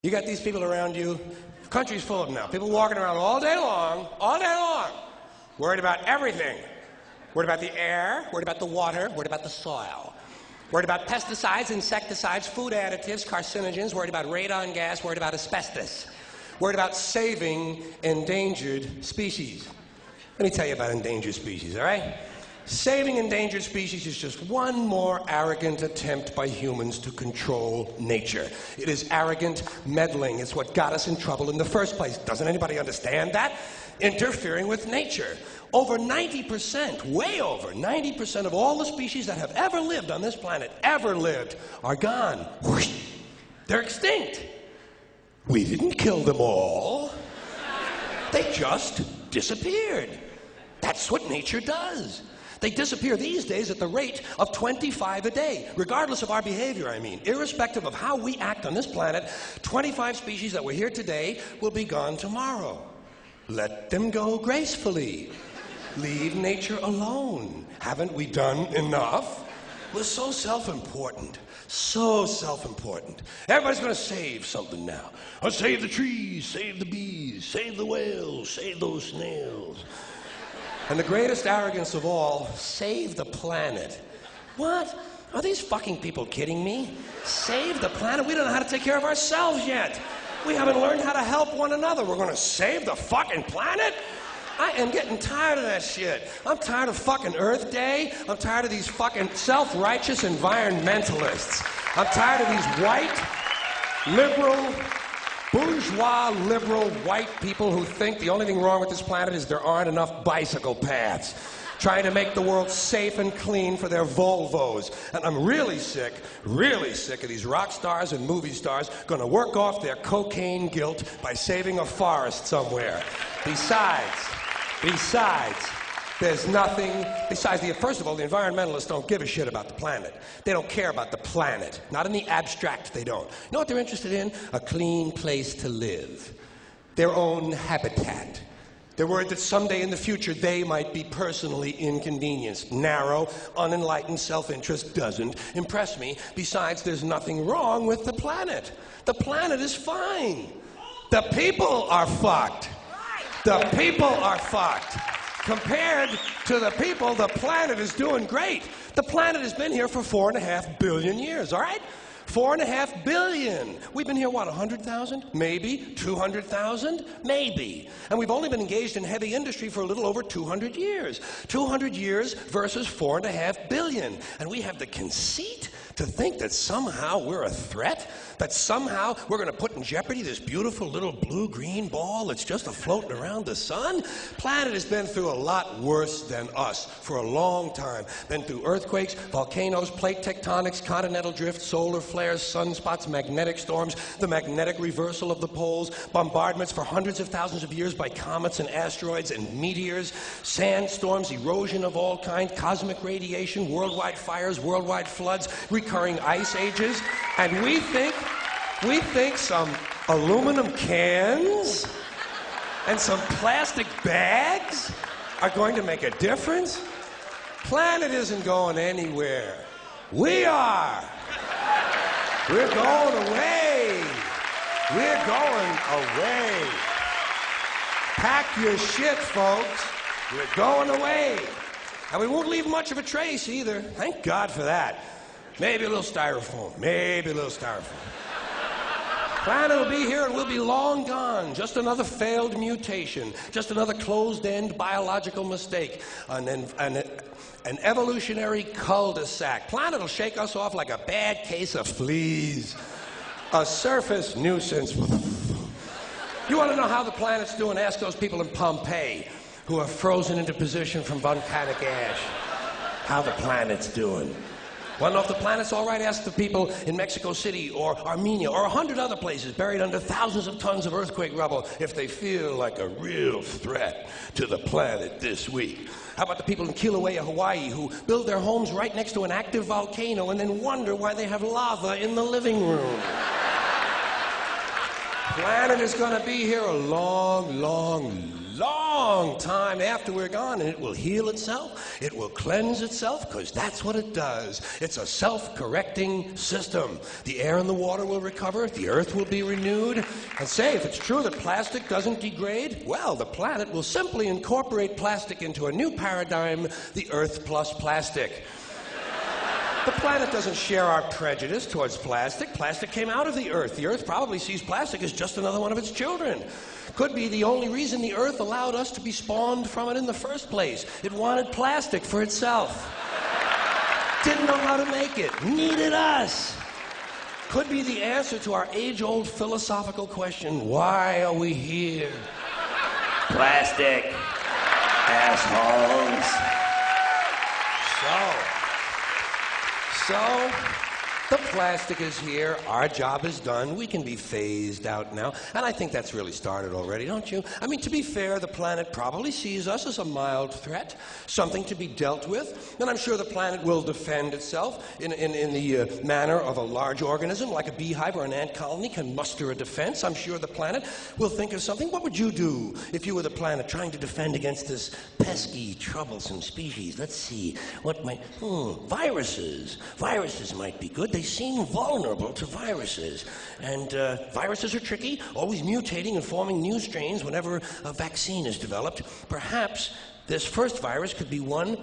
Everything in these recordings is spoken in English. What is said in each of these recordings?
You got these people around you, the country's full of them now. People walking around all day long, worried about everything. Worried about the air, worried about the water, worried about the soil. Worried about pesticides, insecticides, food additives, carcinogens, worried about radon gas, worried about asbestos. Worried about saving endangered species. Let me tell you about endangered species, all right? Saving endangered species is just one more arrogant attempt by humans to control nature. It is arrogant meddling. It's what got us in trouble in the first place. Doesn't anybody understand that? Interfering with nature. Over 90%, way over 90% of all the species that have ever lived on this planet, are gone. They're extinct. We didn't kill them all. They just disappeared. That's what nature does. They disappear these days at the rate of 25 a day, regardless of our behavior, I mean. Irrespective of how we act on this planet, 25 species that were here today will be gone tomorrow. Let them go gracefully. Leave nature alone. Haven't we done enough? We're so self-important. So self-important. Everybody's going to save something now. I'll save the trees, save the bees, save the whales, save those snails. And the greatest arrogance of all, save the planet. What? Are these fucking people kidding me? Save the planet? We don't know how to take care of ourselves yet. We haven't learned how to help one another. We're going to save the fucking planet? I am getting tired of that shit. I'm tired of fucking Earth Day. I'm tired of these fucking self-righteous environmentalists. I'm tired of these white, liberal, bourgeois, liberal, white people who think the only thing wrong with this planet is there aren't enough bicycle paths. Trying to make the world safe and clean for their Volvos. And I'm really sick of these rock stars and movie stars going to work off their cocaine guilt by saving a forest somewhere. Besides, there's nothing, first of all, the environmentalists don't give a shit about the planet. They don't care about the planet. Not in the abstract, they don't. You know what they're interested in? A clean place to live. Their own habitat. They're worried that someday in the future they might be personally inconvenienced. Narrow, unenlightened self-interest doesn't impress me. Besides, there's nothing wrong with the planet. The planet is fine. The people are fucked. The people are fucked. Compared to the people, the planet is doing great. The planet has been here for 4.5 billion years, all right? 4.5 billion. We've been here, what, 100,000? Maybe. 200,000? Maybe. And we've only been engaged in heavy industry for a little over 200 years. 200 years versus 4.5 billion. And we have the conceit to think that somehow we're a threat? That somehow we're going to put in jeopardy this beautiful little blue-green ball that's just floating around the sun? Planet has been through a lot worse than us for a long time. Been through earthquakes, volcanoes, plate tectonics, continental drift, solar flares, sunspots, magnetic storms, the magnetic reversal of the poles, bombardments for hundreds of thousands of years by comets and asteroids and meteors, sandstorms, erosion of all kinds, cosmic radiation, worldwide fires, worldwide floods, recurring ice ages, and we think some aluminum cans and some plastic bags are going to make a difference? Planet isn't going anywhere. We are. We're going away. We're going away. Pack your shit, folks. We're going away. And we won't leave much of a trace either. Thank God for that. Maybe a little styrofoam. Maybe a little styrofoam. Planet will be here and we'll be long gone. Just another failed mutation. Just another closed-end biological mistake. An evolutionary cul-de-sac. Planet will shake us off like a bad case of fleas. A surface nuisance. You want to know how the planet's doing? Ask those people in Pompeii who are frozen into position from volcanic ash. How the planet's doing. Want to know if the planet's all right? Ask the people in Mexico City or Armenia or 100 other places buried under thousands of tons of earthquake rubble if they feel like a real threat to the planet this week. How about the people in Kilauea, Hawaii, who build their homes right next to an active volcano and then wonder why they have lava in the living room? Planet is going to be here a long, long, long time after we're gone, and it will heal itself. It will cleanse itself, because that's what it does. It's a self-correcting system. The air and the water will recover. The earth will be renewed. And say, if it's true that plastic doesn't degrade, well, the planet will simply incorporate plastic into a new paradigm, the Earth plus plastic. The planet doesn't share our prejudice towards plastic. Plastic came out of the Earth. The Earth probably sees plastic as just another one of its children. Could be the only reason the Earth allowed us to be spawned from it in the first place. It wanted plastic for itself. Didn't know how to make it. Needed us. Could be the answer to our age-old philosophical question, why are we here? Plastic. Assholes. So, the plastic is here, our job is done, we can be phased out now, and I think that's really started already, don't you? I mean, to be fair, the planet probably sees us as a mild threat, something to be dealt with, and I'm sure the planet will defend itself in the manner of a large organism, like a beehive or an ant colony can muster a defense. I'm sure the planet will think of something. What would you do if you were the planet trying to defend against this pesky, troublesome species? Let's see, what might... viruses. Viruses might be good. They seem vulnerable to viruses. And viruses are tricky, always mutating and forming new strains whenever a vaccine is developed. Perhaps this first virus could be one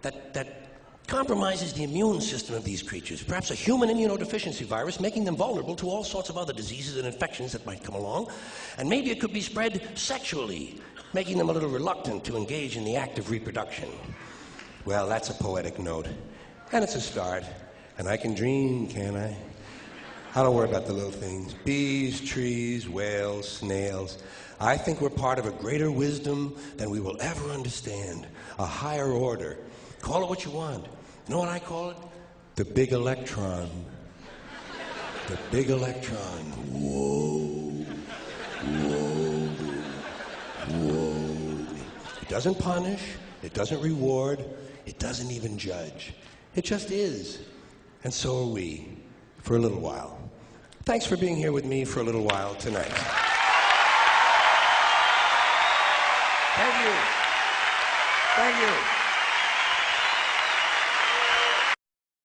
that compromises the immune system of these creatures. Perhaps a human immunodeficiency virus, making them vulnerable to all sorts of other diseases and infections that might come along. And maybe it could be spread sexually, making them a little reluctant to engage in the act of reproduction. Well, that's a poetic note. And it's a start. And I can dream, can't I? I don't worry about the little things. Bees, trees, whales, snails. I think we're part of a greater wisdom than we will ever understand. A higher order. Call it what you want. You know what I call it? The big electron. The big electron. Whoa. Whoa. Whoa. It doesn't punish. It doesn't reward. It doesn't even judge. It just is. And so are we, for a little while. Thanks for being here with me for a little while tonight. Thank you. Thank you.